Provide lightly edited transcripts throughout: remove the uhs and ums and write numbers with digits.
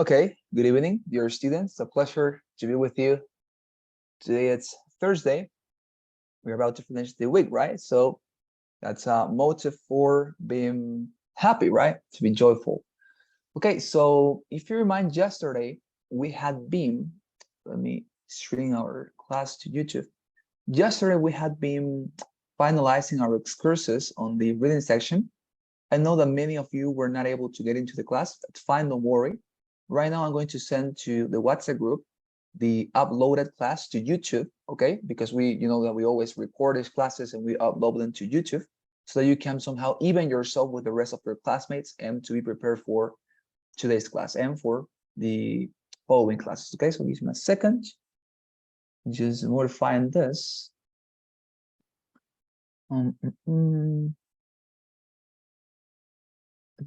Okay, good evening, dear students. It's a pleasure to be with you. Today it's Thursday. We're about to finish the week, right? So that's a motive for being happy, right? To be joyful. Okay, so if you remind yesterday, we had been, let me stream our class to YouTube. Yesterday, we had been finalizing our excursus on the reading section. I know that many of you were not able to get into the class. That's fine, don't worry. Right now, I'm going to send to the WhatsApp group the uploaded class to YouTube, okay? Because you know that we always record these classes and we upload them to YouTube so that you can somehow even yourself with the rest of your classmates and to be prepared for today's class and for the following classes, okay? So give me a second. Just modifying this. I think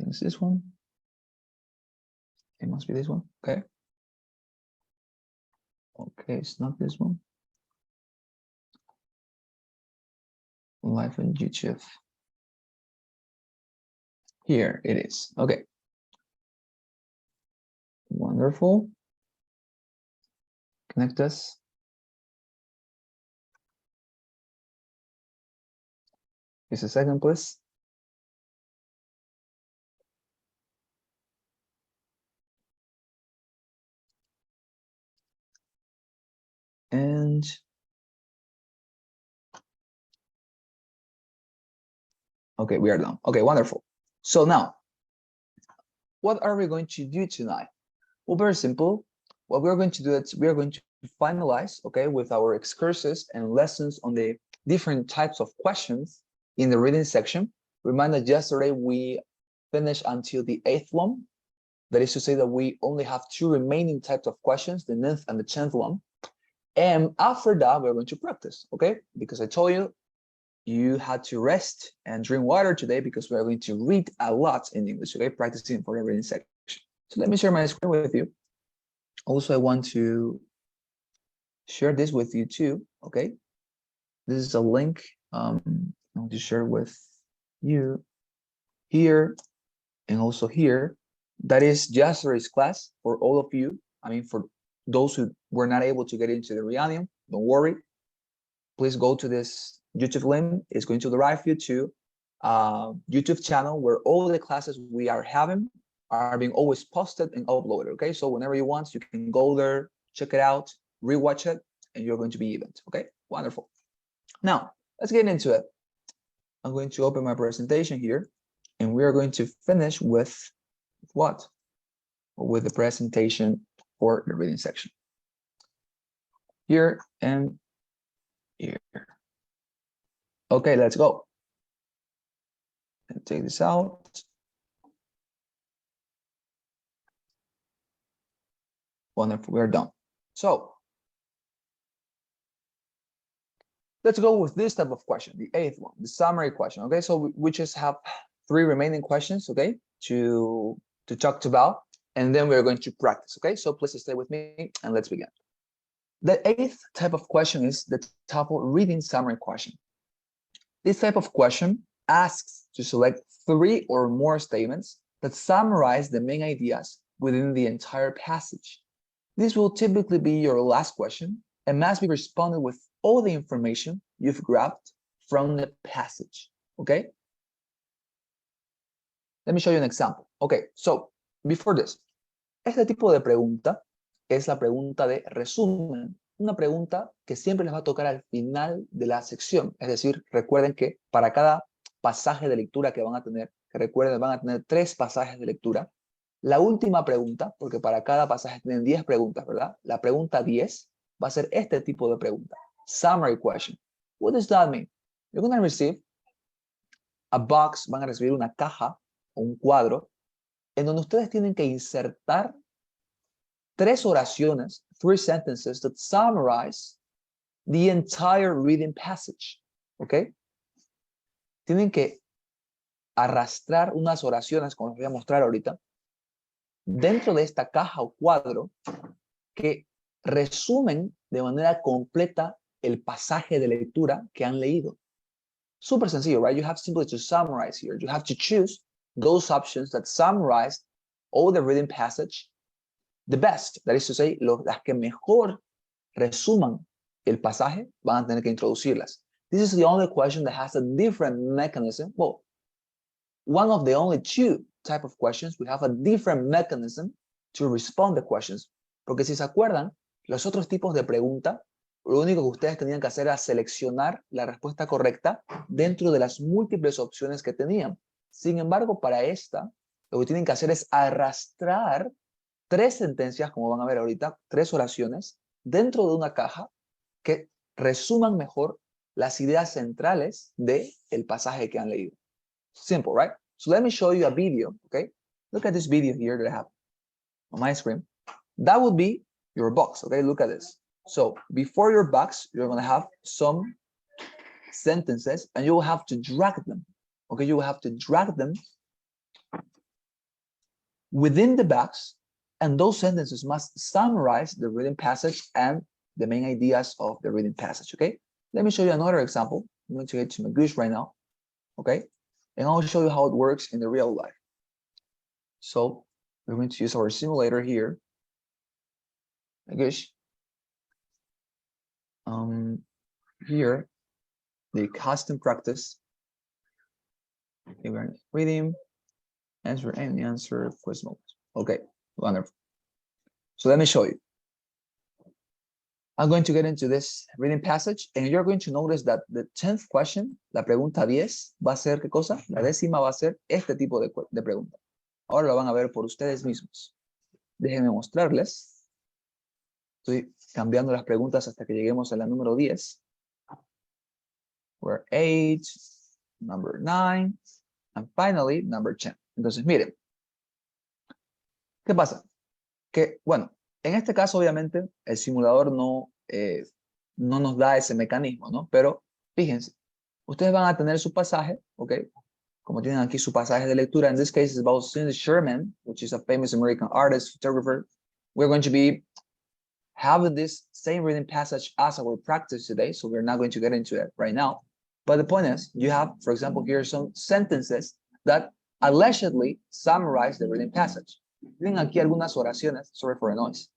it's this one. It must be this one, okay? Okay, it's not this one. Live on YouTube. Here it is. Okay. Wonderful. Connect us. Just a second, please. And okay, we are done. Okay, wonderful. So now, what are we going to do tonight? Well, very simple. What we're going to do is we are going to finalize, okay, with our excursus and lessons on the different types of questions in the reading section. Remind that yesterday we finished until the 8th one. That is to say that we only have 2 remaining types of questions, the 9th and the 10th one. And after that, we're going to practice, okay? Because I told you, you had to rest and drink water today because we're going to read a lot in English, okay? Practicing for the reading section. So let me share my screen with you. Also, I want to share this with you too, okay? This is a link I want to share with you here and also here. That is yesterday's class for all of you. I mean, for those who were not able to get into the reunion, don't worry. Please go to this YouTube link. It's going to drive you to YouTube channel where all the classes we are having are being always posted and uploaded, okay? So whenever you want, you can go there, check it out, rewatch it, and you're going to be even, okay? Wonderful. Now, let's get into it. I'm going to open my presentation here, and we are going to finish with what? With the presentation for the reading section. Here and here. Okay, let's go. And take this out. Wonderful, we're done. So let's go with this type of question, the 8th one, the summary question. Okay, so we just have 3 remaining questions, okay, to talk about, and then we're going to practice. Okay, so please stay with me and let's begin. The 8th type of question is the TOEFL reading summary question. This type of question asks to select 3 or more statements that summarize the main ideas within the entire passage. This will typically be your last question and must be responded with all the information you've grabbed from the passage, okay? Let me show you an example. Okay, so before this, este tipo de pregunta es la pregunta de resumen, una pregunta que siempre les va a tocar al final de la sección. Es decir, recuerden que para cada pasaje de lectura que van a tener, que recuerden, van a tener 3 pasajes de lectura. La última pregunta, porque para cada pasaje tienen 10 preguntas, ¿verdad? La pregunta 10 va a ser este tipo de pregunta. Summary question. What does that mean? You're going to receive a box, van a recibir una caja o un cuadro en donde ustedes tienen que insertar 3 oraciones, 3 sentences that summarize the entire reading passage. ¿Ok? Tienen que arrastrar unas oraciones, como les voy a mostrar ahorita, dentro de esta caja o cuadro que resumen de manera completa el pasaje de lectura que han leído. Super sencillo, right? You have simply to summarize here. You have to choose those options that summarize all the reading passage the best, that is to say, las que mejor resuman el pasaje, van a tener que introducirlas. This is the only question that has a different mechanism. Well, one of the only two type of questions, we have a different mechanism to respond the questions. Porque si se acuerdan, los otros tipos de pregunta, lo único que ustedes tenían que hacer era seleccionar la respuesta correcta dentro de las múltiples opciones que tenían. Sin embargo, para esta, lo que tienen que hacer es arrastrar 3 sentencias, como van a ver ahorita, 3 oraciones, dentro de una caja que resuman mejor las ideas centrales del pasaje que han leído. Simple, right? So let me show you a video, okay? Look at this video here that I have on my screen. That would be your box, okay? Look at this. So before your box, you're going to have some sentences and you will have to drag them, okay? You will have to drag them within the box, and those sentences must summarize the reading passage and the main ideas of the reading passage, okay? Let me show you another example. I'm going to get to my goose right now, okay? And I'll show you how it works in the real life. So we're going to use our simulator here. Goose. Here, the custom practice. Okay, we're reading, answer any answer, quiz mode. Okay, wonderful. So let me show you. I'm going to get into this reading passage, and you're going to notice that the 10th question, la pregunta 10, va a ser, ¿qué cosa? La 10ª va a ser este tipo de pregunta. Ahora lo van a ver por ustedes mismos. Déjenme mostrarles. Estoy cambiando las preguntas hasta que lleguemos a la número 10. We're 8, number 9, and finally, number 10. Entonces, miren. ¿Qué pasa? Que, bueno, en este caso, obviamente, el simulador no nos da ese mecanismo, ¿no? Pero, fíjense, ustedes van a tener su pasaje, ¿ok? Como tienen aquí su pasaje de lectura. In this case, it's about Cindy Sherman, which is a famous American artist, photographer. We're going to be having this same reading passage as our practice today, so we're not going to get into it right now. But the point is, you have, for example, here some sentences that allegedly summarize the reading passage. Tienen aquí algunas oraciones, sorry for the noise.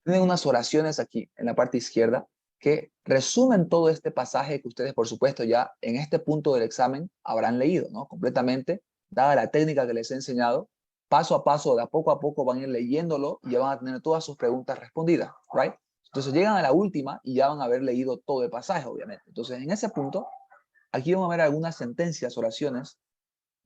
Tienen unas oraciones aquí en la parte izquierda que resumen todo este pasaje que ustedes, por supuesto, ya en este punto del examen habrán leído, ¿no? Completamente, dada la técnica que les he enseñado, paso a paso, de a poco van a ir leyéndolo y ya van a tener todas sus preguntas respondidas, right? Entonces llegan a la última y ya van a haber leído todo el pasaje, obviamente. Entonces, en ese punto, aquí van a ver algunas sentencias, oraciones,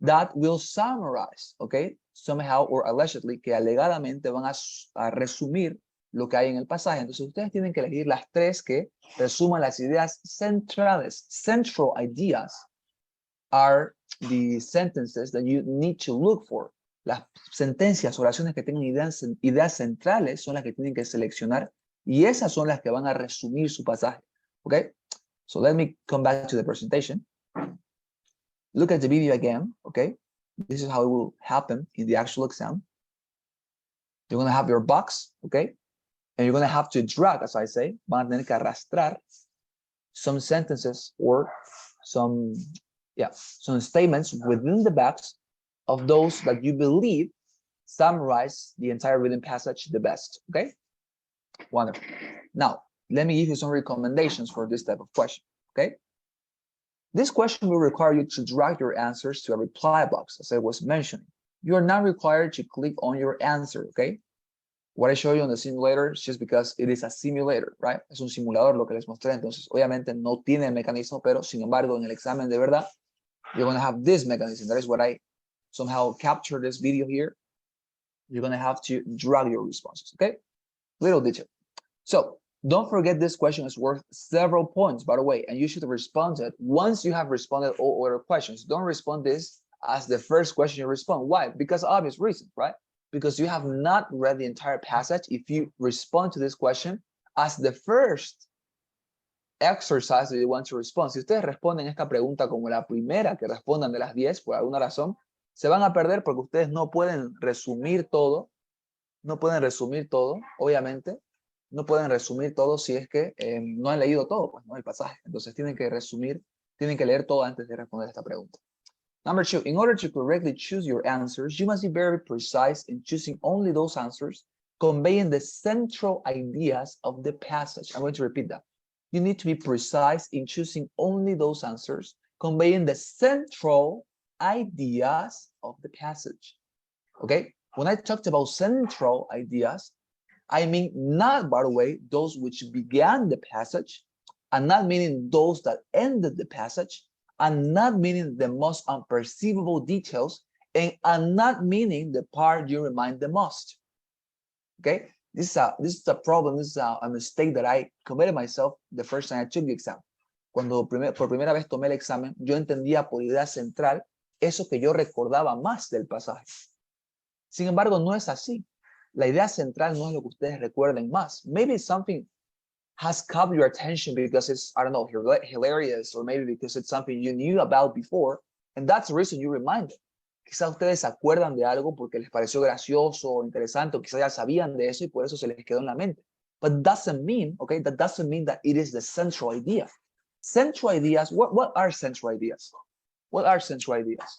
that will summarize, okay, somehow or allegedly, que alegadamente van a resumir lo que hay en el pasaje. Entonces ustedes tienen que elegir las 3 que resuman las ideas centrales. Central ideas are the sentences that you need to look for. Las sentencias, oraciones que tengan ideas centrales son las que tienen que seleccionar y esas son las que van a resumir su pasaje. Okay? So let me come back to the presentation. Look at the video again, okay? This is how it will happen in the actual exam. You're going to have your box, okay? And you're going to have to drag, as I say, van a tener que arrastrar some sentences or some statements within the box of those that you believe summarize the entire reading passage the best, okay? Wonderful. Now, let me give you some recommendations for this type of question, okay? This question will require you to drag your answers to a reply box, as I was mentioning. You are not required to click on your answer, okay? What I show you on the simulator is just because it is a simulator, right? Es un simulador lo que les mostré, entonces obviamente no tiene el mecanismo, pero sin embargo en el examen de verdad, you're going to have this mechanism. That is what I somehow captured this video here. You're going to have to drag your responses, okay? Little detail. So, don't forget this question is worth several points, by the way, and you should respond to it once you have responded all other questions. Don't respond this as the first question you respond. Why? Because obvious reasons, right? Because you have not read the entire passage. If you respond to this question as the first exercise that you want to respond, si ustedes responden esta pregunta como la primera que respondan de las 10 por alguna razón, se van a perder porque ustedes no pueden resumir todo, obviamente. No pueden resumir todo si es que no han leído todo, pues, ¿no? El pasaje. Entonces tienen que resumir, tienen que leer todo antes de responder esta pregunta. Number 2, in order to correctly choose your answers, you must be very precise in choosing only those answers conveying the central ideas of the passage. I'm going to repeat that. You need to be precise in choosing only those answers, conveying the central ideas of the passage. Okay? When I talked about central ideas, I mean not, by the way, those which began the passage, and not meaning those that ended the passage, and not meaning the most unperceivable details, and not meaning the part you remind the most. Okay? This is a problem, this is a mistake that I committed myself the first time I took the exam. Cuando por primera vez tomé el examen, yo entendía por idea central eso que yo recordaba más del pasaje. Sin embargo, no es así. La idea central no es lo que ustedes recuerden más. Maybe something has caught your attention because it's, I don't know, hilarious, or maybe because it's something you knew about before, and that's the reason you remind it. Quizás ustedes se acuerdan de algo porque les pareció gracioso o interesante, o quizás ya sabían de eso y por eso se les quedó en la mente. But doesn't mean, okay, that doesn't mean that it is the central idea. Central ideas, what are central ideas? What are central ideas?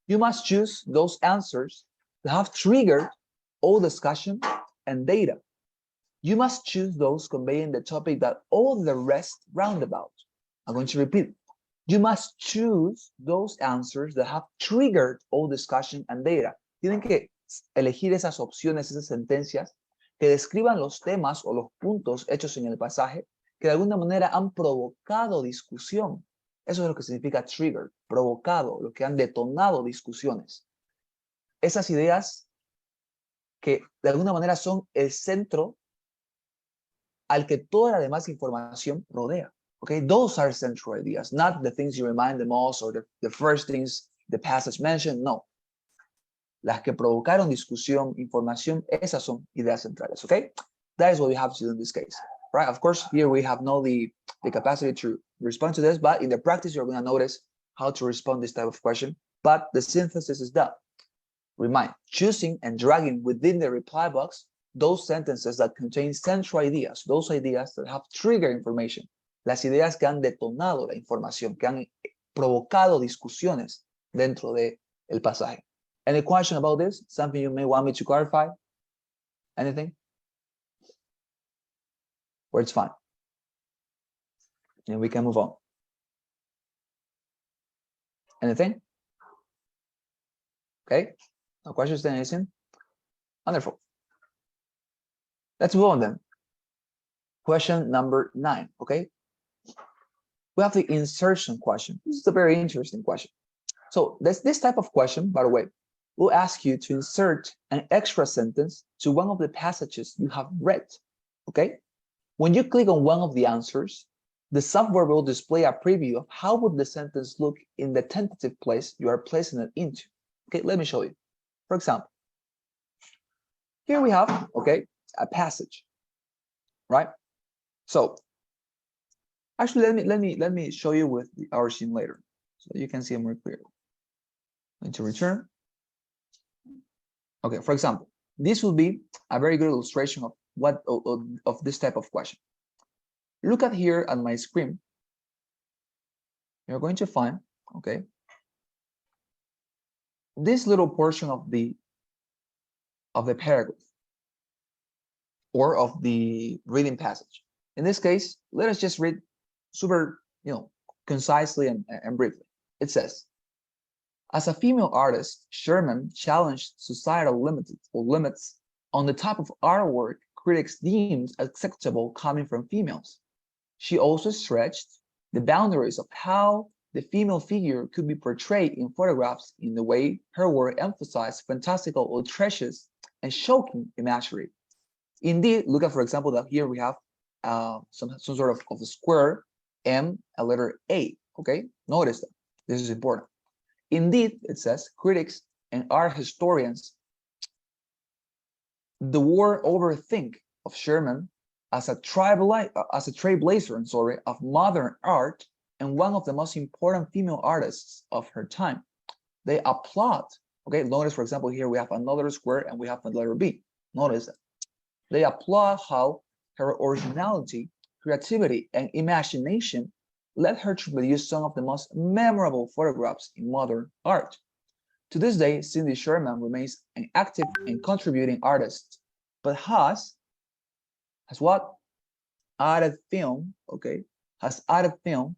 You must choose those answers that have triggered all discussion and data. You must choose those conveying the topic that all the rest roundabout. I'm going to repeat. You must choose those answers that have triggered all discussion and data. Tienen que elegir esas opciones, esas sentencias que describan los temas o los puntos hechos en el pasaje que de alguna manera han provocado discusión. Eso es lo que significa trigger, provocado, lo que han detonado discusiones. Esas ideas que de alguna manera son el centro al que toda la demás información rodea. Okay, those are central ideas, not the things you remind the most or the first things the passage mentioned. No. Las que provocaron discusión, información, esas son ideas centrales. Okay, that is what we have to do in this case. Right? Of course, here we have no the capacity to respond to this, but in the practice, you're going to notice how to respond to this type of question. But the synthesis is done. Remind, choosing and dragging within the reply box those sentences that contain central ideas, those ideas that have triggered information, las ideas que han detonado la información, que han provocado discusiones dentro del pasaje. Any question about this? Something you may want me to clarify? Anything? Or it's fine? And we can move on. Anything? Okay. No questions then, anything? Wonderful. Let's move on then. Question number 9, okay? We have the insertion question. This is a very interesting question. So this type of question, by the way, will ask you to insert an extra sentence to one of the passages you have read, okay? When you click on one of the answers, the software will display a preview of how would the sentence look in the tentative place you are placing it into. Okay, let me show you. For example, here we have, okay, a passage, right? So actually, let me show you with our simulator so you can see it more clearly. Going to return. Okay, for example, this will be a very good illustration of what of this type of question. Look at here on my screen. You're going to find, okay, this little portion of the paragraph or of the reading passage. In this case, let us just read super, concisely and briefly. It says, as a female artist, Sherman challenged societal limits on the type of artwork critics deemed acceptable coming from females. She also stretched the boundaries of how the female figure could be portrayed in photographs in the way her work emphasized fantastical, outrageous, and shocking imagery. Indeed, look at, for example, that here we have some sort of a square M, a letter A, okay? Notice that. This is important. Indeed, it says, critics and art historians the word overthink of Sherman as a trailblazer, of modern art and one of the most important female artists of her time. They applaud, okay? Notice, for example, here we have another square and we have a letter B. Notice that. They applaud how her originality, creativity, and imagination led her to produce some of the most memorable photographs in modern art. To this day, Cindy Sherman remains an active and contributing artist but has what? Added film, okay? Has added film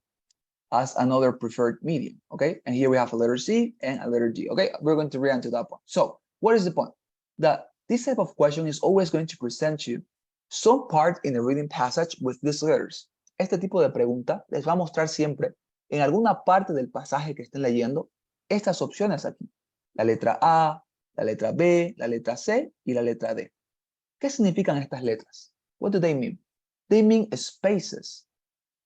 as another preferred medium, okay? And here we have a letter C and a letter D, okay? We're going to read into that point. So what is the point? That this type of question is always going to present you some part in the reading passage with these letters. Este tipo de pregunta les va a mostrar siempre en alguna parte del pasaje que estén leyendo estas opciones aquí. La letra A, la letra B, la letra C y la letra D. ¿Qué significan estas letras? What do they mean? They mean spaces.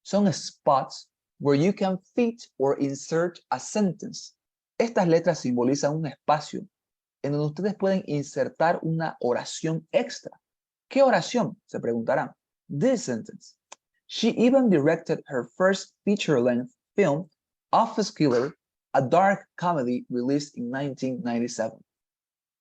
Son spots where you can fit or insert a sentence. Estas letras simbolizan un espacio en donde ustedes pueden insertar una oración extra. ¿Qué oración? Se preguntarán. This sentence. She even directed her first feature-length film, Office Killer, a dark comedy released in 1997.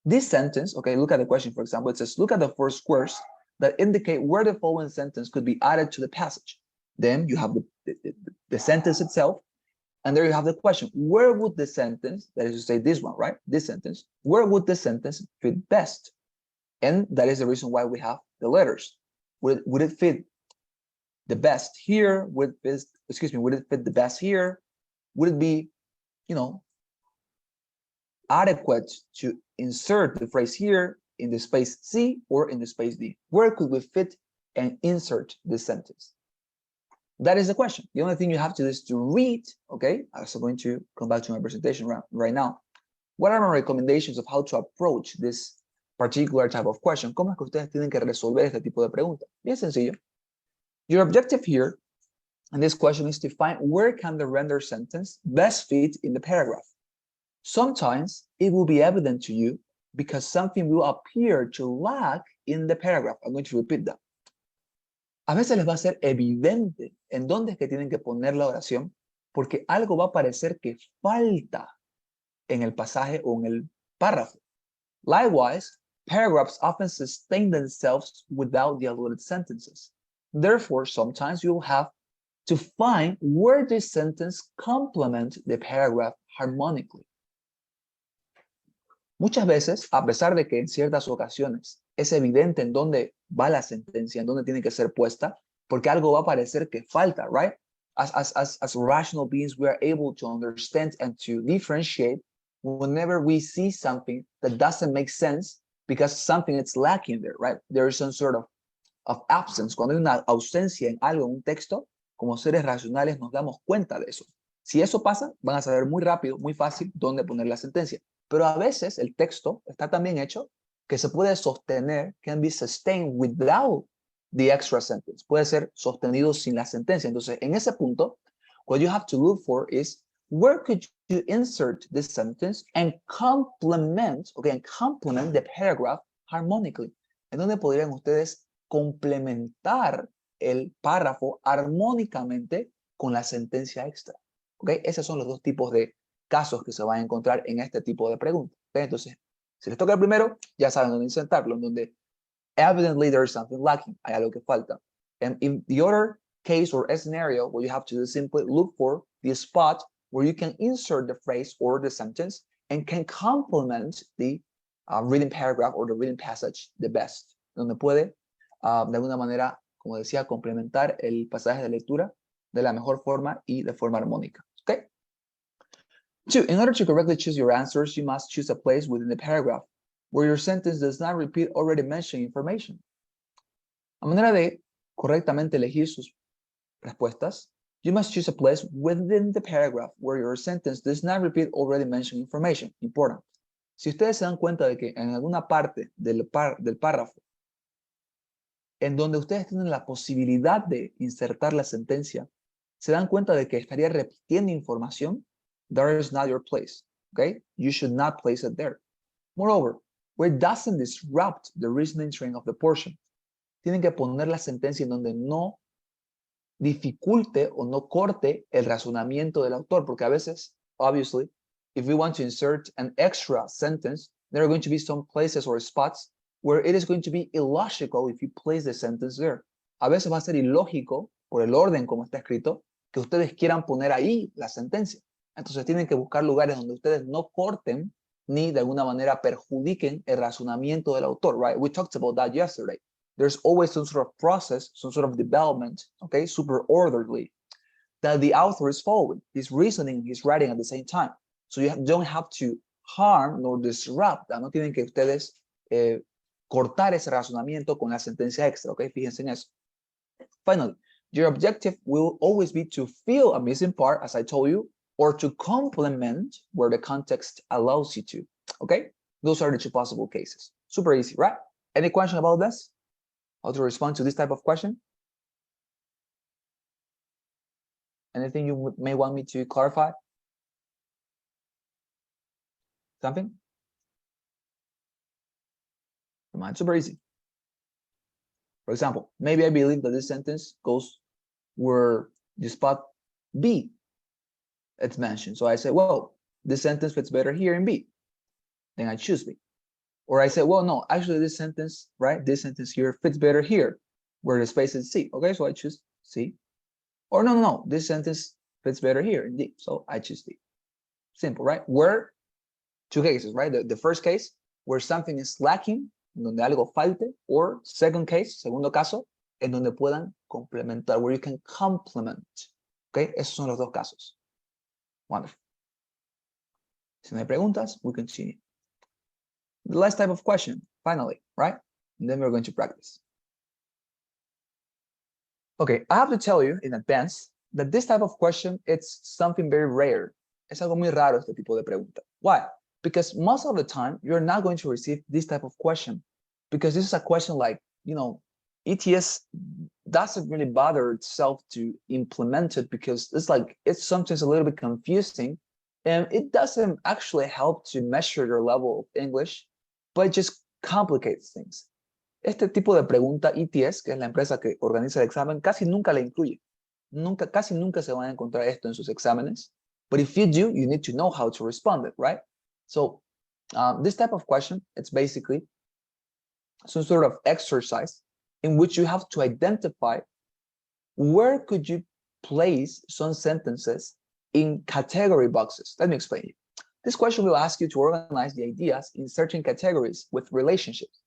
This sentence, okay, look at the question, for example. It says, look at the four squares that indicate where the following sentence could be added to the passage. Then you have the sentence itself, and there you have the question. Where would the sentence, that is to say this one, right? This sentence, where would the sentence fit best? And that is the reason why we have the letters. Would it fit the best here? Would it fit the best here? Would it be, adequate to insert the phrase here in the space C or in the space D? Where could we fit and insert this sentence? That is the question. The only thing you have to do is to read, okay? I'm also going to come back to my presentation right now. What are my recommendations of how to approach this particular type of question? ¿Cómo es que ustedes tienen que resolver este tipo de pregunta? Bien sencillo. Your objective here in this question is to find where can the rendered sentence best fit in the paragraph. Sometimes it will be evident to you because something will appear to lack in the paragraph. I'm going to repeat that. A veces les va a ser evidente en dónde es que tienen que poner la oración porque algo va a parecer que falta en el pasaje o en el párrafo. Likewise, paragraphs often sustain themselves without the alluded sentences. Therefore, sometimes you will have to find where this sentence complements the paragraph harmonically. Muchas veces, a pesar de que en ciertas ocasiones es evidente en dónde va la sentencia, en dónde tiene que ser puesta, porque algo va a parecer que falta, right? As rational beings, we are able to understand and to differentiate whenever we see something that doesn't make sense because something is lacking there, right? There is some sort of absence. Cuando hay una ausencia en algo, en un texto, como seres racionales nos damos cuenta de eso. Si eso pasa, van a saber muy rápido, muy fácil, dónde poner la sentencia. Pero a veces el texto está tan bien hecho que se puede sostener, can be sustained without the extra sentence. Puede ser sostenido sin la sentencia. Entonces, en ese punto, what you have to look for is where could you insert this sentence and complement, okay, and complement the paragraph harmonically. En donde podrían ustedes complementar el párrafo armónicamente con la sentencia extra. Okay? Esos son los dos tipos de casos que se van a encontrar en este tipo de preguntas. ¿Okay? Entonces, si les toca el primero, ya saben dónde insertarlo, en donde evidently there is something lacking, hay algo que falta. And in the other case or scenario, what you have to do is simply look for the spot where you can insert the phrase or the sentence and can complement the reading paragraph or the reading passage the best, donde puede, de alguna manera, como decía, complementar el pasaje de lectura de la mejor forma y de forma armónica. Okay? 2. In order to correctly choose your answers, you must choose a place within the paragraph where your sentence does not repeat already mentioned information. A manera de correctamente elegir sus respuestas, you must choose a place within the paragraph where your sentence does not repeat already mentioned information. Important. Si ustedes se dan cuenta de que en alguna parte del párrafo en donde ustedes tienen la posibilidad de insertar la sentencia, se dan cuenta de que estaría repitiendo información, that is not your place, okay? You should not place it there. Moreover, where it doesn't disrupt the reasoning train of the portion, tienen que poner la sentencia en donde no dificulte o no corte el razonamiento del autor, porque a veces, obviously, if we want to insert an extra sentence, there are going to be some places or spots where it is going to be illogical if you place the sentence there. A veces va a ser ilógico, por el orden como está escrito, que ustedes quieran poner ahí la sentencia. Entonces tienen que buscar lugares donde ustedes no corten ni de alguna manera perjudiquen el razonamiento del autor, right? We talked about that yesterday. There's always some sort of process, some sort of development, okay, super orderly, that the author is following. He's reasoning, he's writing at the same time. So you don't have to harm nor disrupt. No tienen que ustedes cortar ese razonamiento con la sentencia extra, okay? Fíjense en eso. Finally, your objective will always be to fill a missing part, as I told you, or to complement where the context allows you to, okay? Those are the two possible cases. Super easy, right? Any question about this? How to respond to this type of question? Anything you may want me to clarify? Something? Come on, super easy. For example, maybe I believe that this sentence goes where the spot B it's mentioned. So I say, well, this sentence fits better here in B. Then I choose B. Or I say, well, no, actually this sentence, right? This sentence here fits better here where the space is C. Okay, so I choose C. Or no, this sentence fits better here in D. So I choose D. Simple, right? Where, two cases, right? The first case, where something is lacking, donde algo falte, or second case, segundo caso, en donde puedan complementar, where you can complement. Okay, esos son los dos casos. Wonderful. Si no hay preguntas, we continue. The last type of question, finally, right? And then we're going to practice. Okay, I have to tell you in advance that this type of question, it's something very rare. Es algo muy raro este tipo de pregunta. Why? Because most of the time, you're not going to receive this type of question. Because this is a question like, you know, ETS doesn't really bother itself to implement it because it's sometimes a little bit confusing and it doesn't actually help to measure your level of English, but it just complicates things. Este tipo de pregunta ETS, que es la empresa que organiza el examen, casi nunca la incluye. Casi nunca se van a encontrar esto en sus exámenes. But if you do, you need to know how to respond it, right? So this type of question, it's basically some sort of exercise in which you have to identify where could you place some sentences in category boxes. Let me explain it. This question will ask you to organize the ideas in certain categories with relationships.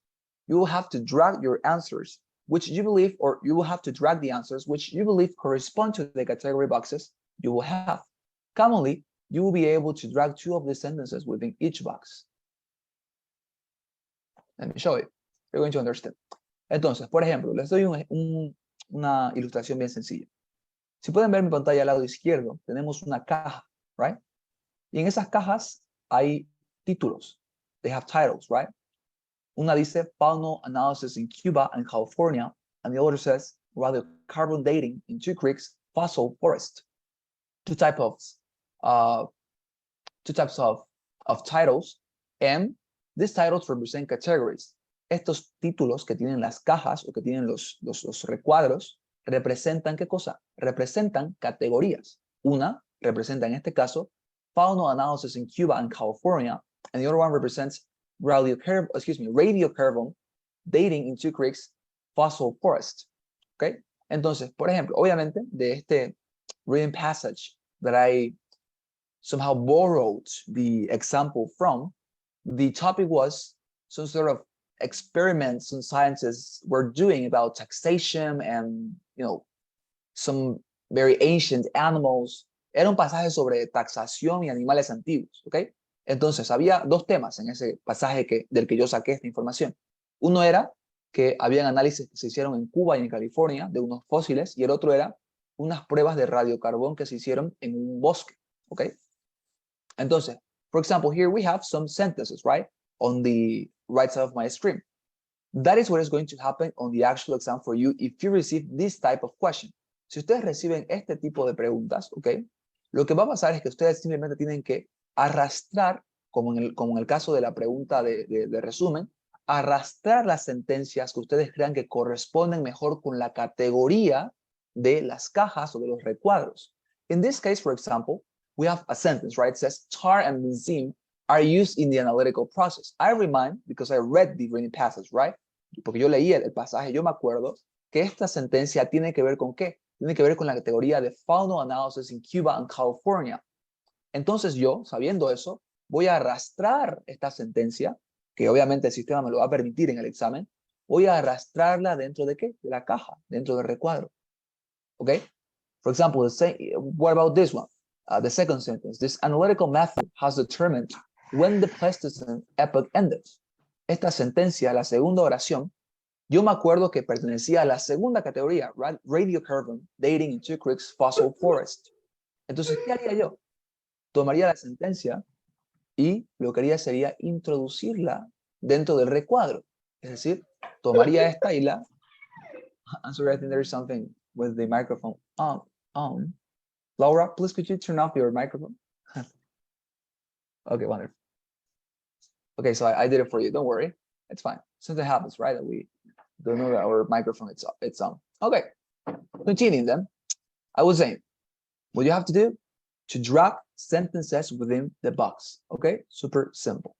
You will have to drag your answers, which you believe, or you will have to drag the answers which you believe correspond to the category boxes you will have. Commonly, you will be able to drag two of the sentences within each box. Let me show you. You're going to understand. Entonces, por ejemplo, les doy una ilustración bien sencilla. Si pueden ver mi pantalla al lado izquierdo, tenemos una caja, right? Y en esas cajas hay títulos. They have titles, right? Una dice faunal analysis in Cuba and California, and the other says radiocarbon dating in Two Creeks fossil forest. Two types of titles, and these titles represent categories. Estos títulos que tienen las cajas o que tienen los recuadros representan ¿qué cosa? Representan categorías. Una representa en este caso faunal analysis in Cuba and California, and the other one represents radiocarbon dating in Two Creeks fossil forest. Okay? Entonces, por ejemplo, obviamente de este reading passage that I somehow borrowed the example from, the topic was some sort of experiments some scientists were doing about taxation and, you know, some very ancient animals. Era un pasaje sobre taxación y animales antiguos, ¿ok? Entonces, había dos temas en ese pasaje del que yo saqué esta información. Uno era que habían análisis que se hicieron en Cuba y en California de unos fósiles, y el otro era unas pruebas de radiocarbón que se hicieron en un bosque, ¿ok? Entonces, for example, here we have some sentences, right? On the right side of my screen. That is what is going to happen on the actual exam for you if you receive this type of question. Si ustedes reciben este tipo de preguntas, ¿ok? Lo que va a pasar es que ustedes simplemente tienen que arrastrar, como en el caso de la pregunta de resumen, arrastrar las sentencias que ustedes crean que corresponden mejor con la categoría de las cajas o de los recuadros. In this case, for example, we have a sentence, right? It says tar and benzene are used in the analytical process. I remind, because I read the reading passage, right? Porque yo leí el pasaje, yo me acuerdo que esta sentencia tiene que ver con ¿qué? Tiene que ver con la categoría de faunal analysis in Cuba and California. Entonces yo, sabiendo eso, voy a arrastrar esta sentencia, que obviamente el sistema me lo va a permitir en el examen, voy a arrastrarla dentro de ¿qué? De la caja, dentro del recuadro. ¿Ok? For example, what about this one? The second sentence. This analytical method has determined when the Pleistocene epoch ended. Esta sentencia, la segunda oración, yo me acuerdo que pertenecía a la segunda categoría, radiocarbon dating into Creek's fossil forest. Entonces, ¿qué haría yo? Tomaría la sentencia y lo que haría sería introducirla dentro del recuadro. Es decir, tomaría esta y la... I'm sorry, I think there is something with the microphone on. Laura, please could you turn off your microphone? Okay, wonderful. Okay, so I did it for you. Don't worry. It's fine. Something happens, right? That we don't know that our microphone it's on. Okay, continuing then. I was saying, what you have to do to drag sentences within the box. Okay, super simple.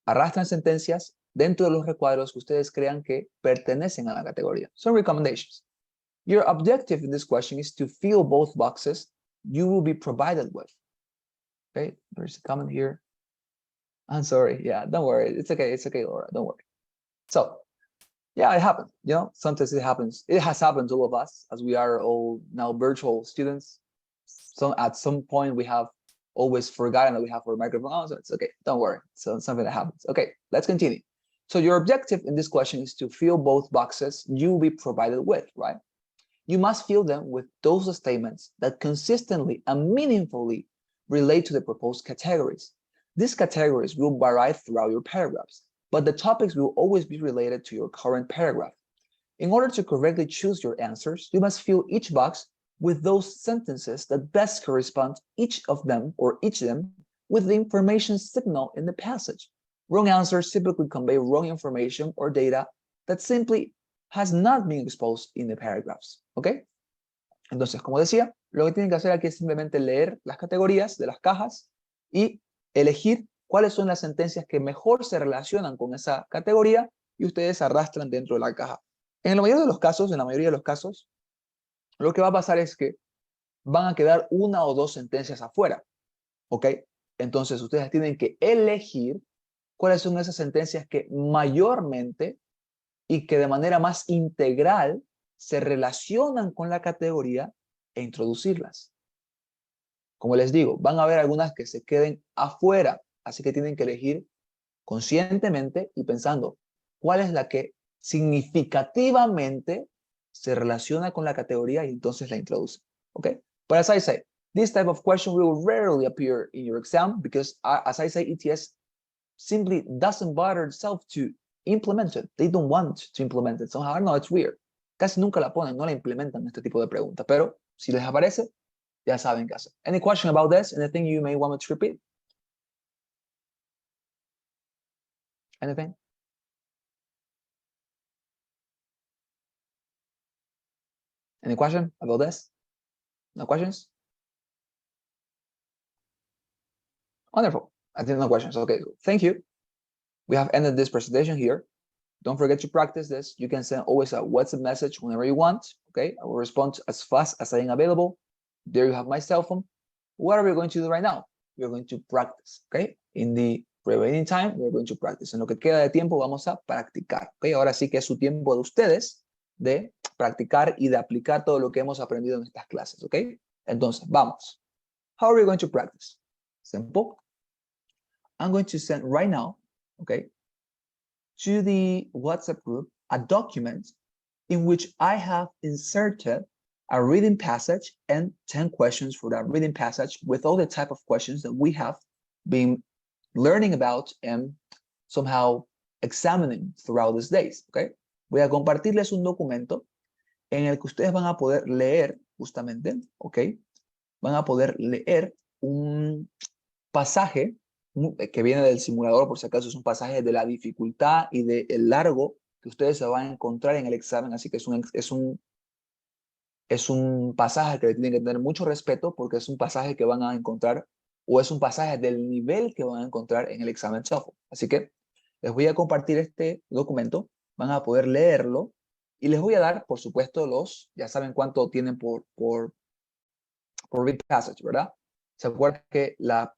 Arrastran sentencias dentro de los recuadros que ustedes crean que pertenecen a la categoría. Some recommendations. Your objective in this question is to fill both boxes you will be provided with. Okay, there's a comment here. I'm sorry. Yeah, don't worry. It's okay. It's okay, Laura. Don't worry. So, yeah, it happened. You know, sometimes it happens. It has happened to all of us as we are all now virtual students. So at some point we have always forgotten that we have our microphone on, so it's okay. Don't worry. So it's something that happens. Okay, let's continue. So your objective in this question is to fill both boxes you will be provided with, right? You must fill them with those statements that consistently and meaningfully relate to the proposed categories. These categories will vary throughout your paragraphs, but the topics will always be related to your current paragraph. In order to correctly choose your answers, you must fill each box with those sentences that best correspond each of them with the information signal in the passage. Wrong answers typically convey wrong information or data that simply has not been exposed in the paragraphs. ¿Ok? Entonces, como decía, lo que tienen que hacer aquí es simplemente leer las categorías de las cajas y elegir cuáles son las sentencias que mejor se relacionan con esa categoría y ustedes arrastran dentro de la caja. En la mayoría de los casos, lo que va a pasar es que van a quedar una o dos sentencias afuera. ¿Ok? Entonces, ustedes tienen que elegir cuáles son esas sentencias que mayormente y que de manera más integral se relacionan con la categoría e introducirlas. Como les digo, van a haber algunas que se queden afuera, así que tienen que elegir conscientemente y pensando cuál es la que significativamente se relaciona con la categoría y entonces la introducen. Okay? But as I say, this type of question will rarely appear in your exam because, as I say, ETS simply doesn't bother itself to implement it. They don't want to implement it. Somehow, I don't know, it's weird. Casi nunca la ponen, no la implementan este tipo de preguntas. Pero si les aparece, ya saben qué hacer. Any question about this? Anything you may want me to repeat? Anything? Any question about this? No questions? Wonderful. I think no questions. Okay, thank you. We have ended this presentation here. Don't forget to practice this. You can send always a WhatsApp message whenever you want. Okay, I will respond as fast as I am available. There you have my cell phone. What are we going to do right now? We're going to practice. Okay, in the remaining time, we're going to practice. En lo que queda de tiempo, vamos a practicar. Okay, ahora sí que es su tiempo de ustedes de practicar y de aplicar todo lo que hemos aprendido en estas clases. Okay, entonces vamos. How are we going to practice? Simple. I'm going to send right now, okay, to the WhatsApp group a document in which I have inserted a reading passage and 10 questions for that reading passage with all the type of questions that we have been learning about and somehow examining throughout these days, okay? Voy a compartirles un documento en el que ustedes van a poder leer justamente, okay? Van a poder leer un pasaje que viene del simulador, por si acaso es un pasaje de la dificultad y del largo que ustedes se van a encontrar en el examen, así que es un pasaje que le tienen que tener mucho respeto porque es un pasaje que van a encontrar o es un pasaje del nivel que van a encontrar en el examen TOEFL. Así que les voy a compartir este documento, van a poder leerlo y les voy a dar, por supuesto, ya saben cuánto tienen por read passage, ¿verdad? Se acuerdan que la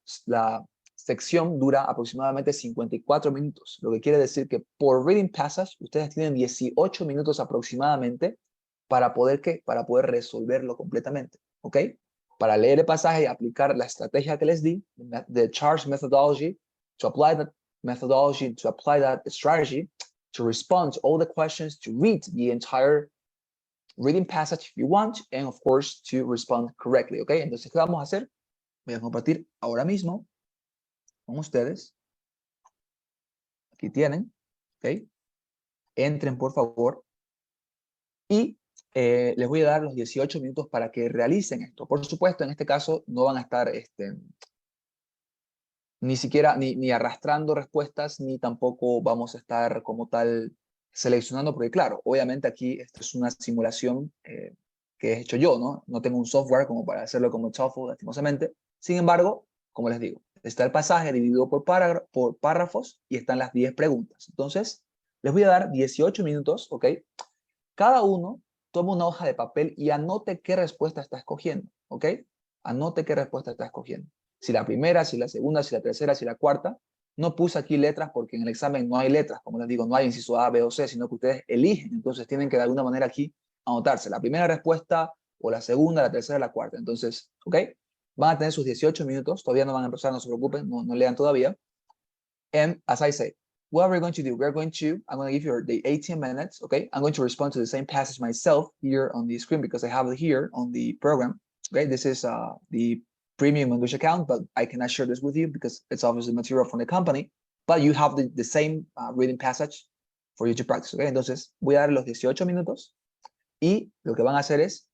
sección dura aproximadamente 54 minutos, lo que quiere decir que por reading passage ustedes tienen 18 minutos aproximadamente para poder, ¿qué? Para poder resolverlo completamente, ¿ok? Para leer el pasaje y aplicar la estrategia que les di, the charge methodology, to apply that methodology, to apply that strategy, to respond to all the questions, to read the entire reading passage if you want, and of course, to respond correctly, ¿ok? Entonces, ¿qué vamos a hacer? Voy a compartir ahora mismo con ustedes. Aquí tienen, ¿ok? Entren, por favor, y les voy a dar los 18 minutos para que realicen esto. Por supuesto, en este caso no van a estar ni siquiera ni arrastrando respuestas, ni tampoco vamos a estar como tal seleccionando, porque claro, obviamente aquí esto es una simulación que he hecho yo, ¿no? No tengo un software como para hacerlo como TOEFL, lastimosamente. Sin embargo, como les digo, está el pasaje dividido por párrafos y están las 10 preguntas. Entonces, les voy a dar 18 minutos, ¿ok? Cada uno toma una hoja de papel y anote qué respuesta está escogiendo, ¿ok? Anote qué respuesta está escogiendo. Si la primera, si la segunda, si la tercera, si la cuarta. No puse aquí letras porque en el examen no hay letras, como les digo, no hay inciso A, B o C, sino que ustedes eligen. Entonces tienen que de alguna manera aquí anotarse la primera respuesta o la segunda, la tercera, la cuarta. Entonces, ¿ok? Van a tener sus 18 minutos, todavía no van a empezar, no se preocupen, no lean todavía. And as I say, what we're going to do, I'm going to give you the 18 minutes, okay? I'm going to respond to the same passage myself here on the screen because I have it here on the program, okay? This is the premium English account, but I cannot share this with you because it's obviously material from the company, but you have the same reading passage for you to practice, okay? Entonces, voy a dar los 18 minutos y lo que van a hacer es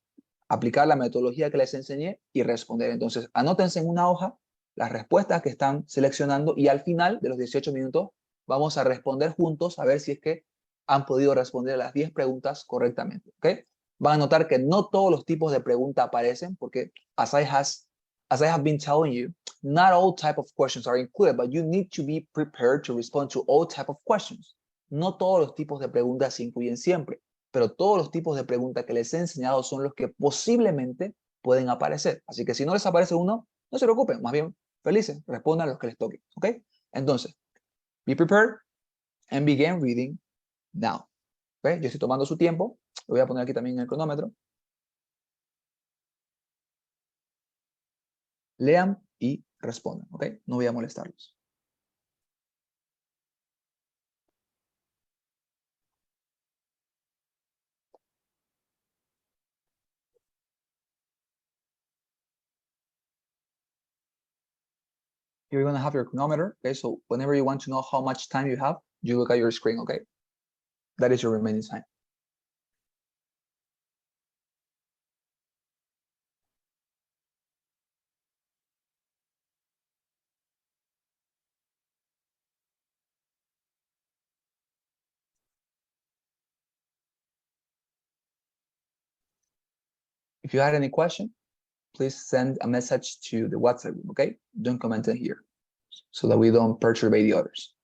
aplicar la metodología que les enseñé y responder. Entonces, anótense en una hoja las respuestas que están seleccionando y al final de los 18 minutos vamos a responder juntos a ver si es que han podido responder las 10 preguntas correctamente. ¿Ok? Van a notar que no todos los tipos de preguntas aparecen porque as I have been telling you, not all type of questions are included, but you need to be prepared to respond to all type of questions. No todos los tipos de preguntas se incluyen siempre, pero todos los tipos de preguntas que les he enseñado son los que posiblemente pueden aparecer. Así que si no les aparece uno, no se preocupen, más bien felices, respondan los que les toquen, ¿ok? Entonces, be prepared and begin reading now. ¿Ok? Yo estoy tomando su tiempo, lo voy a poner aquí también en el cronómetro. Lean y respondan, ¿ok? No voy a molestarlos. You're going to have your chronometer, okay? So whenever you want to know how much time you have, you look at your screen, okay? That is your remaining time. If you had any question, please send a message to the WhatsApp group, okay? Don't comment in here so that we don't perturb the others.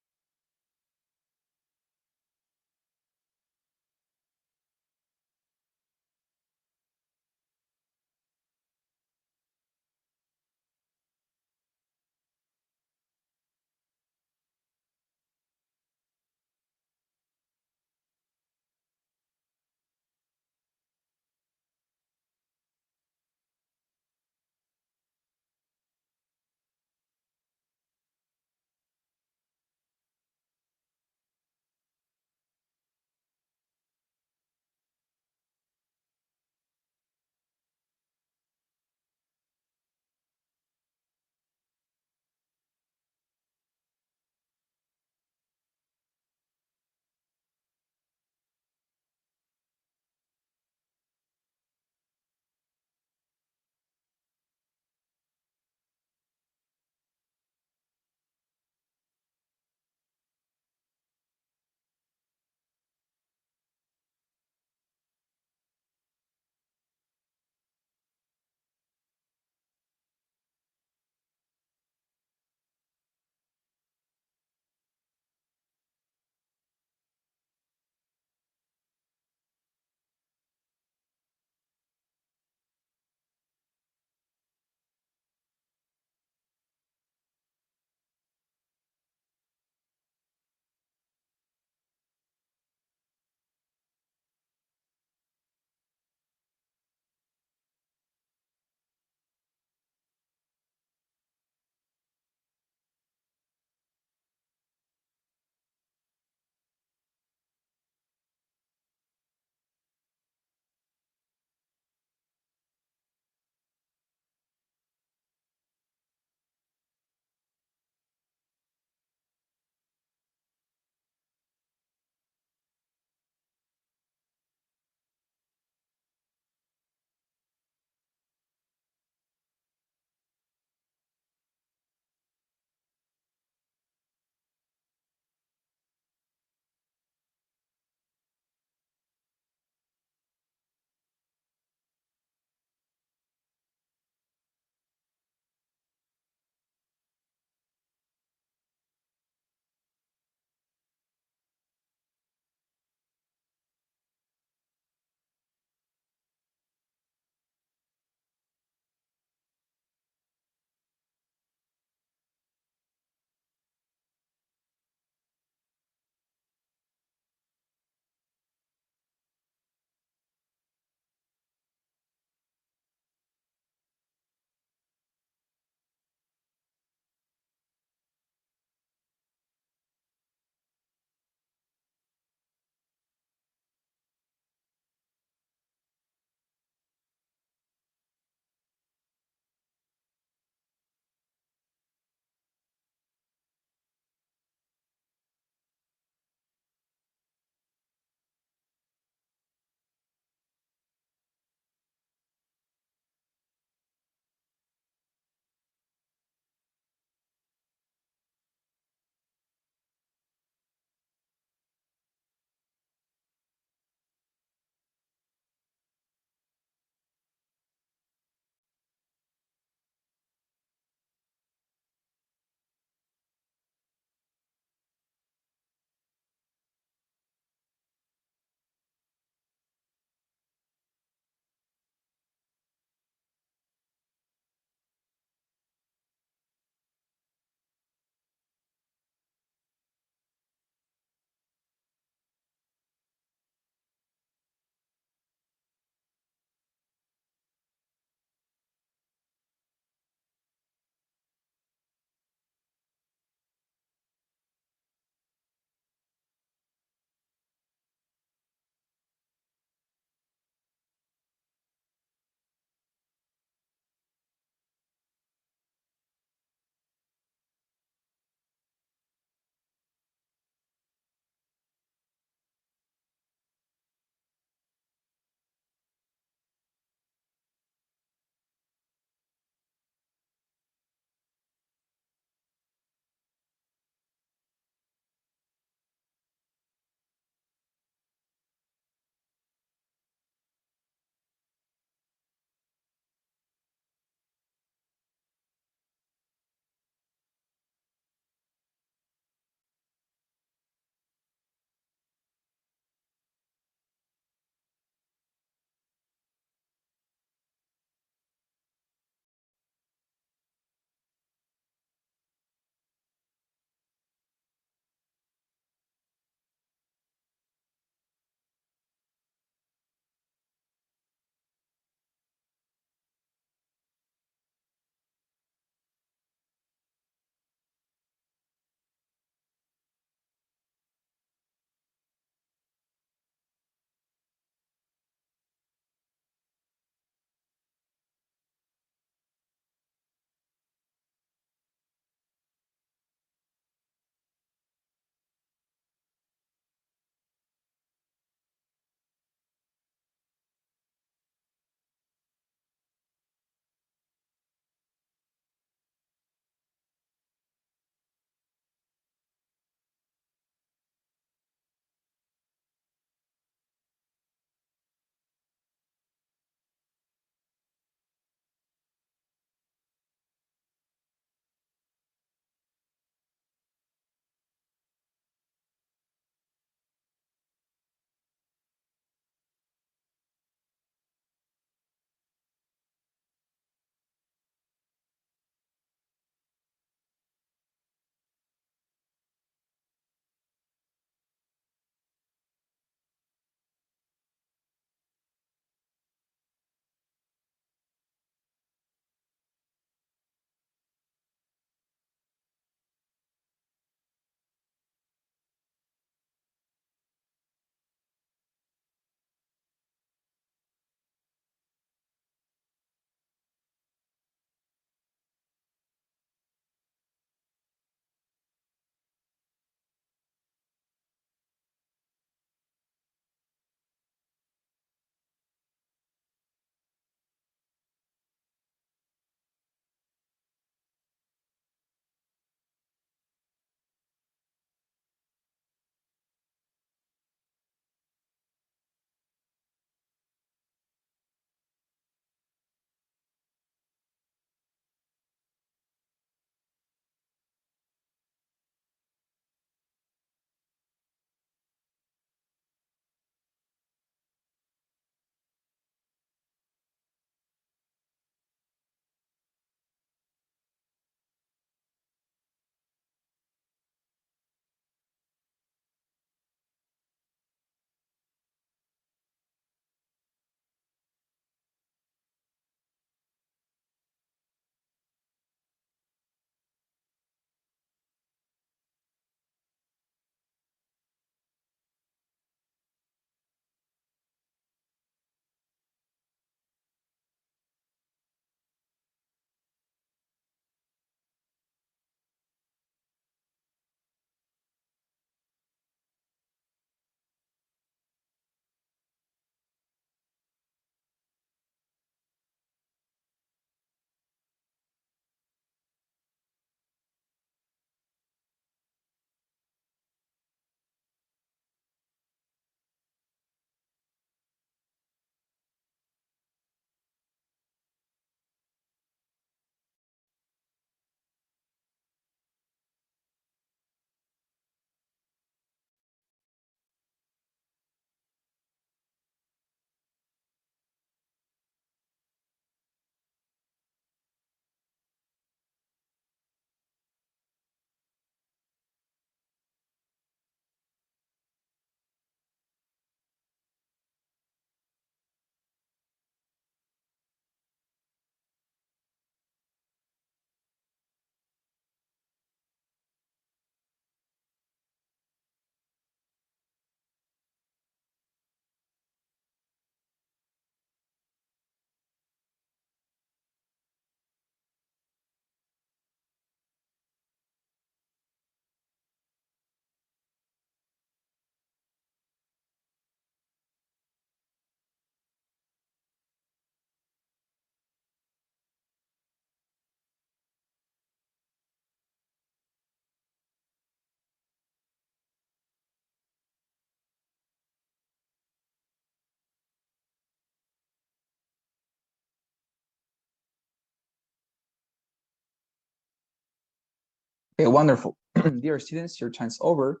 Okay, wonderful. Dear students, your time's over.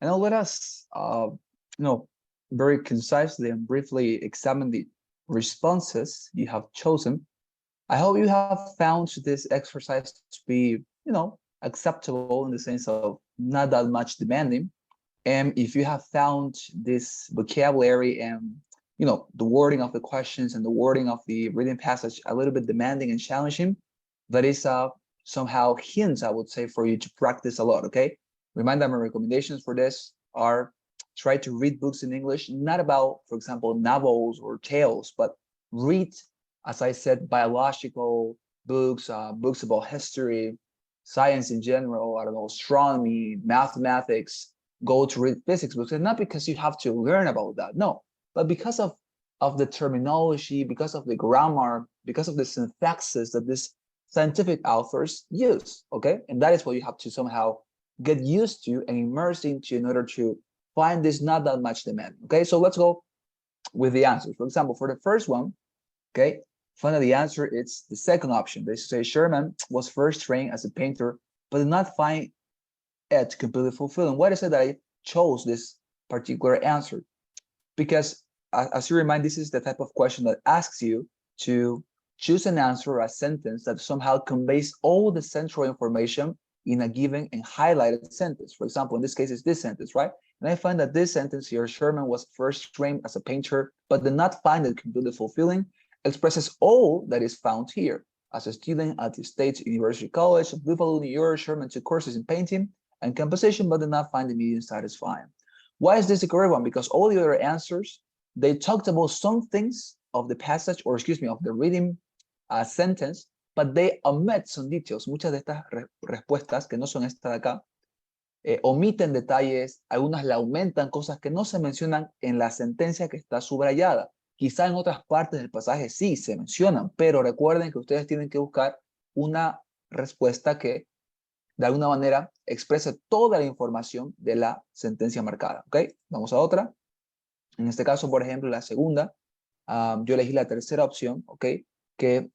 And now let us, very concisely and briefly examine the responses you have chosen. I hope you have found this exercise to be, acceptable in the sense of not that much demanding. And if you have found this vocabulary and, the wording of the questions and the wording of the reading passage a little bit demanding and challenging, that is somehow hints, I would say, for you to practice a lot, okay? Remember, my recommendations for this are try to read books in English, not about, for example, novels or tales, but read, as I said, biological books, books about history, science in general, I don't know, astronomy, mathematics, go to read physics books, and not because you have to learn about that, no, but because of the terminology, because of the grammar, because of the syntaxes that these scientific authors use, okay? And that is what you have to somehow get used to and immerse into in order to find this not that much demand, okay? So let's go with the answers. For example, for the first one, okay, find the answer, it's the second option. They say Sherman was first trained as a painter, but did not find it completely fulfilling. Why is it that I chose this particular answer? Because as you remind, this is the type of question that asks you to choose an answer or a sentence that somehow conveys all the central information in a given and highlighted sentence. For example, in this case, it's this sentence, right? And I find that this sentence here, Sherman was first trained as a painter, but did not find it completely fulfilling, expresses all that is found here. As a student at the State University College of Buffalo, New York, Sherman took courses in painting and composition, but did not find the medium satisfying. Why is this the correct one? Because all the other answers, they talked about some things of the passage, or excuse me, of the reading sentence, but they omit some details. Muchas de estas respuestas, que no son estas de acá, omiten detalles, algunas le aumentan cosas que no se mencionan en la sentencia que está subrayada. Quizá en otras partes del pasaje sí se mencionan, pero recuerden que ustedes tienen que buscar una respuesta que de alguna manera exprese toda la información de la sentencia marcada, ¿ok? Vamos a otra. En este caso, por ejemplo, la segunda, yo elegí la tercera opción, ¿ok? Que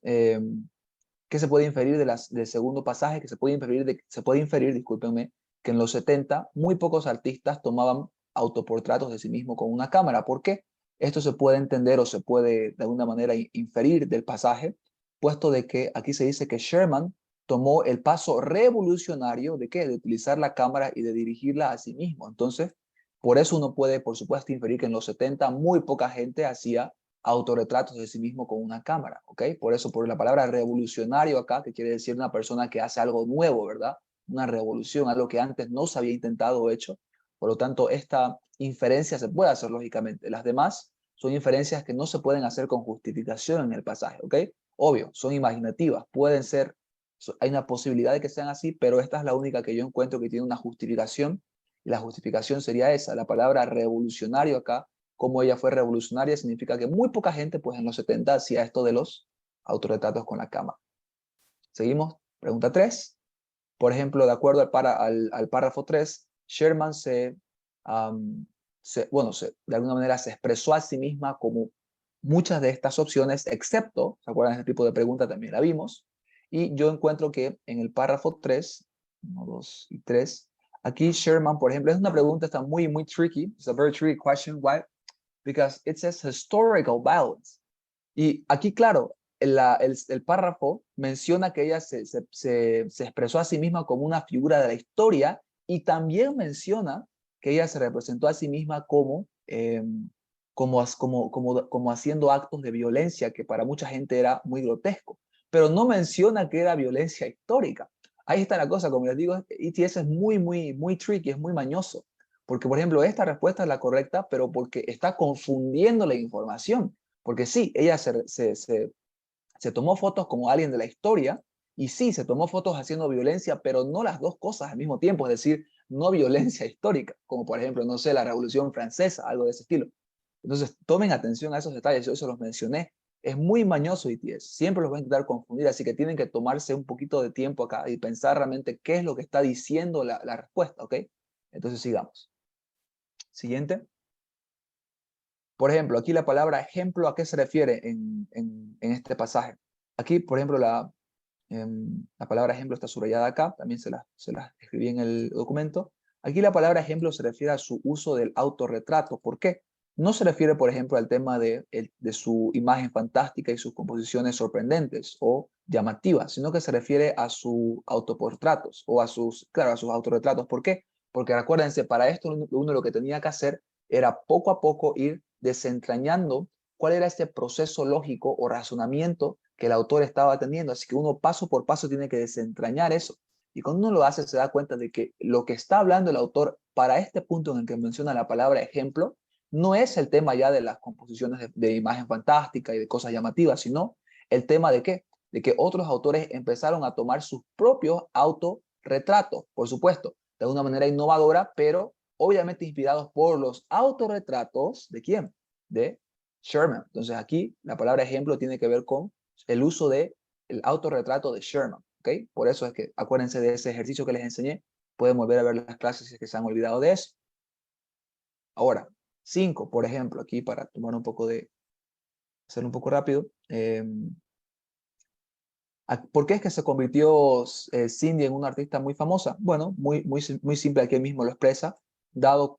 se puede inferir del segundo pasaje, que se puede inferir, discúlpenme, que en los 70 muy pocos artistas tomaban autoportratos de sí mismos con una cámara. ¿Por qué? Esto se puede entender o se puede de alguna manera inferir del pasaje, puesto de que aquí se dice que Sherman tomó el paso revolucionario de ¿qué? De utilizar la cámara y de dirigirla a sí mismo. Entonces, por eso uno puede, por supuesto, inferir que en los 70 muy poca gente hacía autorretratos de sí mismo con una cámara, ¿ok? Por eso, por la palabra revolucionario acá, que quiere decir una persona que hace algo nuevo, ¿verdad? Una revolución, algo que antes no se había intentado o hecho. Por lo tanto, esta inferencia se puede hacer lógicamente. Las demás son inferencias que no se pueden hacer con justificación en el pasaje, ¿ok? Obvio, son imaginativas, pueden ser, hay una posibilidad de que sean así, pero esta es la única que yo encuentro que tiene una justificación, y la justificación sería esa, la palabra revolucionario acá, como ella fue revolucionaria, significa que muy poca gente, pues en los 70 hacía esto de los autorretratos con la cámara. Seguimos, pregunta 3. Por ejemplo, de acuerdo al párrafo 3, Sherman de alguna manera se expresó a sí misma como muchas de estas opciones, excepto, ¿se acuerdan? Este tipo de pregunta también la vimos. Y yo encuentro que en el párrafo 3, 1, 2 y 3, aquí Sherman, por ejemplo, es una pregunta está muy, muy tricky. It's a very tricky question. Why? Because it says historical violence. Y aquí, claro, el párrafo menciona que ella se expresó a sí misma como una figura de la historia, y también menciona que ella se representó a sí misma como haciendo actos de violencia que para mucha gente era muy grotesco, pero no menciona que era violencia histórica. Ahí está la cosa, como les digo, ETS es muy, muy, muy tricky, es muy mañoso, porque, por ejemplo, esta respuesta es la correcta, pero porque está confundiendo la información. Porque sí, ella se tomó fotos como alguien de la historia, y sí, se tomó fotos haciendo violencia, pero no las dos cosas al mismo tiempo, es decir, no violencia histórica, como por ejemplo, no sé, la Revolución Francesa, algo de ese estilo. Entonces, tomen atención a esos detalles, yo se los mencioné. Es muy mañoso ETS, siempre los va a intentar confundir, así que tienen que tomarse un poquito de tiempo acá y pensar realmente qué es lo que está diciendo la respuesta, ¿ok? Entonces, sigamos. Siguiente. Por ejemplo, aquí la palabra ejemplo, ¿a qué se refiere en este pasaje? Aquí, por ejemplo, La palabra ejemplo está subrayada acá, también se la escribí en el documento. Aquí la palabra ejemplo se refiere a su uso del autorretrato. ¿Por qué? No se refiere, por ejemplo, al tema de su imagen fantástica y sus composiciones sorprendentes o llamativas, sino que se refiere a sus autoportratos o claro, a sus autorretratos. ¿Por qué? Porque recuérdense, para esto uno lo que tenía que hacer era poco a poco ir desentrañando cuál era este proceso lógico o razonamiento que el autor estaba teniendo. Así que uno paso por paso tiene que desentrañar eso. Y cuando uno lo hace se da cuenta de que lo que está hablando el autor para este punto en el que menciona la palabra ejemplo no es el tema ya de las composiciones de imagen fantástica y de cosas llamativas, sino el tema de qué, de que otros autores empezaron a tomar sus propios autorretratos, por supuesto, de una manera innovadora, pero obviamente inspirados por los autorretratos ¿de quién? De Sherman. Entonces aquí la palabra ejemplo tiene que ver con el uso del autorretrato de Sherman. ¿Okay? Por eso es que acuérdense de ese ejercicio que les enseñé. Pueden volver a ver las clases si es que se han olvidado de eso. Ahora, 5, por ejemplo, aquí para tomar un poco de, hacer un poco rápido. ¿Por qué es que se convirtió Cindy en una artista muy famosa? Bueno, muy simple, aquí mismo lo expresa, dado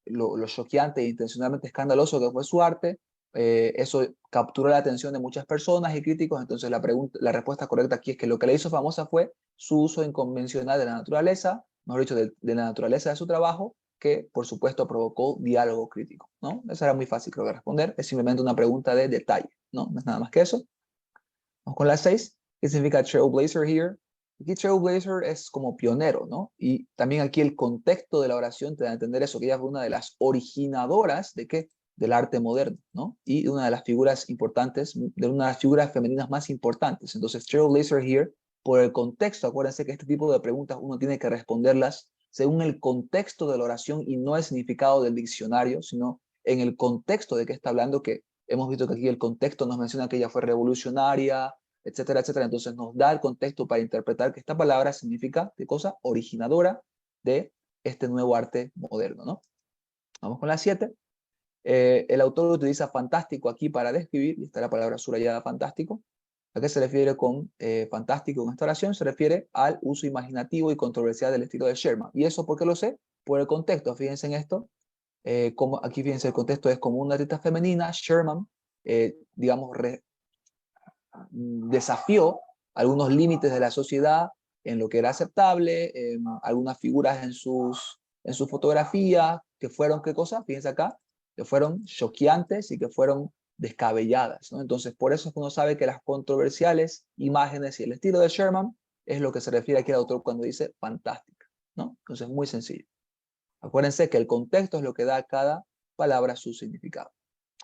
lo choqueante e intencionalmente escandaloso que fue su arte, eso capturó la atención de muchas personas y críticos, entonces la respuesta correcta aquí es que lo que le hizo famosa fue su uso inconvencional de la naturaleza, mejor dicho, de la naturaleza de su trabajo, que por supuesto provocó diálogo crítico, ¿no? Eso era muy fácil, creo, de responder, es simplemente una pregunta de detalle, ¿no? No es nada más que eso. Vamos con la 6. ¿Qué significa trailblazer here? Aquí trailblazer es como pionero, ¿no? Y también aquí el contexto de la oración te da a entender eso, que ella fue una de las originadoras de qué? Del arte moderno, ¿no? Y una de las figuras importantes, de una de las figuras femeninas más importantes. Entonces, trailblazer here, por el contexto, acuérdense que este tipo de preguntas uno tiene que responderlas según el contexto de la oración y no el significado del diccionario, sino en el contexto de qué está hablando, que hemos visto que aquí el contexto nos menciona que ella fue revolucionaria, etcétera, etcétera. Entonces nos da el contexto para interpretar que esta palabra significa, ¿qué cosa? Originadora de este nuevo arte moderno, ¿no? Vamos con la 7. El autor utiliza fantástico aquí para describir, y está la palabra subrayada fantástico. ¿A qué se refiere con fantástico en esta oración? Se refiere al uso imaginativo y controversial del estilo de Sherman. ¿Y eso por qué lo sé? Por el contexto. Fíjense en esto. Como aquí fíjense, el contexto es como una artista femenina, Sherman, digamos, desafió algunos límites de la sociedad en lo que era aceptable, algunas figuras en su fotografía que fueron, ¿qué cosa? Fíjense acá, que fueron choqueantes y que fueron descabelladas, ¿no? Entonces, por eso es que uno sabe que las controversiales imágenes y el estilo de Sherman es lo que se refiere aquí al autor cuando dice fantástica, ¿no? Entonces, muy sencillo. Acuérdense que el contexto es lo que da a cada palabra su significado.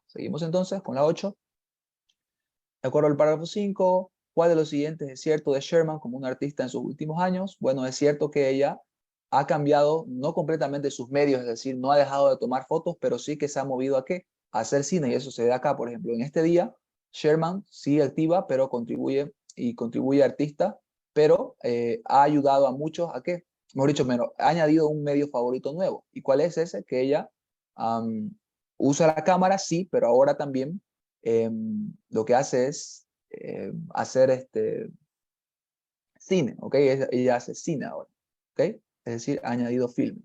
Seguimos entonces con la 8. De acuerdo al párrafo 5, ¿cuál de los siguientes es cierto de Sherman como un artista en sus últimos años? Bueno, es cierto que ella ha cambiado no completamente sus medios, es decir, no ha dejado de tomar fotos, pero sí que se ha movido a qué? A hacer cine, y eso se ve acá, por ejemplo, en este día, Sherman sigue activa, pero contribuye artista, pero ha ayudado a muchos a qué? Mejor dicho, ha añadido un medio favorito nuevo. ¿Y cuál es ese? Que ella usa la cámara, sí, pero ahora también lo que hace es hacer cine, ¿ok? Ella hace cine ahora, ¿ok? Es decir, ha añadido film.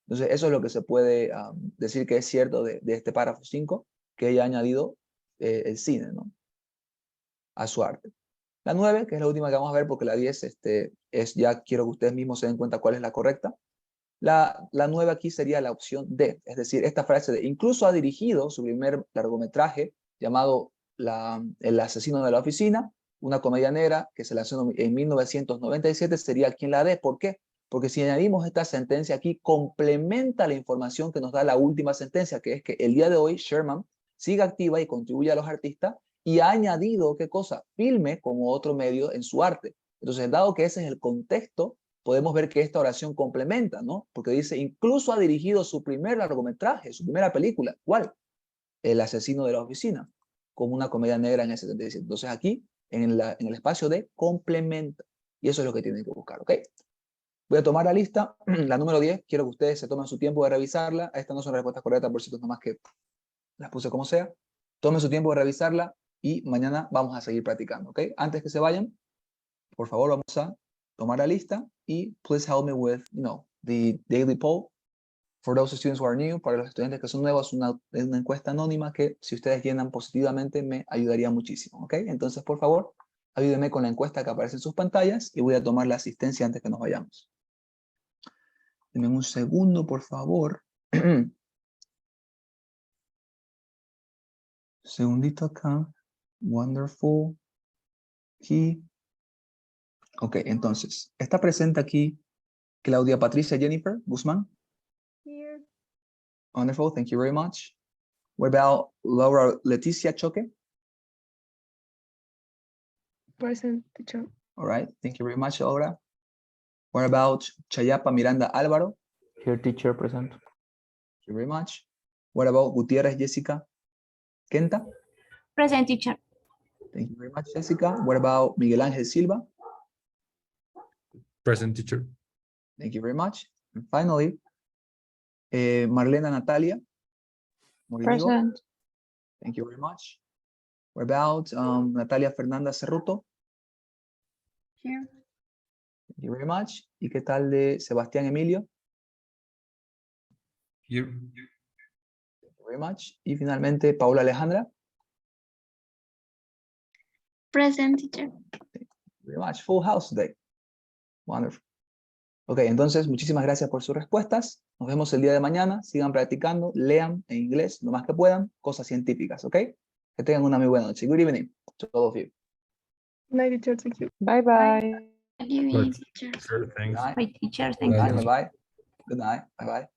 Entonces, eso es lo que se puede decir que es cierto de este párrafo 5, que ella ha añadido el cine, ¿no? A su arte. La 9, que es la última que vamos a ver, porque la 10 es ya quiero que ustedes mismos se den cuenta cuál es la correcta. La 9 aquí sería la opción D, es decir, esta frase de incluso ha dirigido su primer largometraje llamado El asesino de la oficina, una comedia negra que se lanzó en 1997, sería aquí en la D. ¿Por qué? Porque si añadimos esta sentencia aquí, complementa la información que nos da la última sentencia, que es que el día de hoy Sherman sigue activa y contribuye a los artistas y ha añadido, ¿qué cosa? Filme como otro medio en su arte. Entonces, dado que ese es el contexto, podemos ver que esta oración complementa, ¿no? Porque dice, incluso ha dirigido su primer largometraje, su primera película. ¿Cuál? El asesino de la oficina, como una comedia negra en el 77. Entonces aquí, en el espacio de complementa. Y eso es lo que tienen que buscar, ¿ok? Voy a tomar la lista, la número 10. Quiero que ustedes se tomen su tiempo de revisarla. Estas no son respuestas correctas, por cierto, nomás que las puse como sea. Tomen su tiempo de revisarla y mañana vamos a seguir practicando, ¿ok? Antes que se vayan, por favor, vamos a tomar la lista y please help me with, the daily poll. For those students who are new, para los estudiantes que son nuevos, una encuesta anónima que si ustedes llenan positivamente me ayudaría muchísimo, ¿ok? Entonces, por favor, ayúdenme con la encuesta que aparece en sus pantallas y voy a tomar la asistencia antes que nos vayamos. Denme un segundo, por favor. Segundito acá. Wonderful. Aquí. Ok, entonces, ¿está presente aquí Claudia Patricia Jennifer Guzmán? Here. Wonderful, thank you very much. What about Laura Leticia Choque? Present, teacher. All right, thank you very much, Laura. What about Chayapa Miranda Álvaro? Here, teacher, present. Thank you very much. What about Gutierrez Jessica Kenta? Present, teacher. Thank you very much, Jessica. What about Miguel Ángel Silva? Present, teacher. Thank you very much. And finally, Marlena Natalia Morinigo. Present. Thank you very much. What about Natalia Fernanda Cerruto? Here. Thank you very much. ¿Y qué tal de Sebastián Emilio? Here. Thank you very much. Y finalmente, Paula Alejandra. Present, teacher. Thank you very much. Full house today. Wonderful. Ok, entonces, muchísimas gracias por sus respuestas. Nos vemos el día de mañana. Sigan practicando, lean en inglés lo más que puedan, cosas científicas, ¿ok? Que tengan una muy buena noche. Good evening to all of you. Good night, teacher. Thank you. Bye bye. Good evening, teacher. Sure, thanks. Good night. Bye, teacher. Good Thank night. you. Bye-bye. Good night. Bye-bye.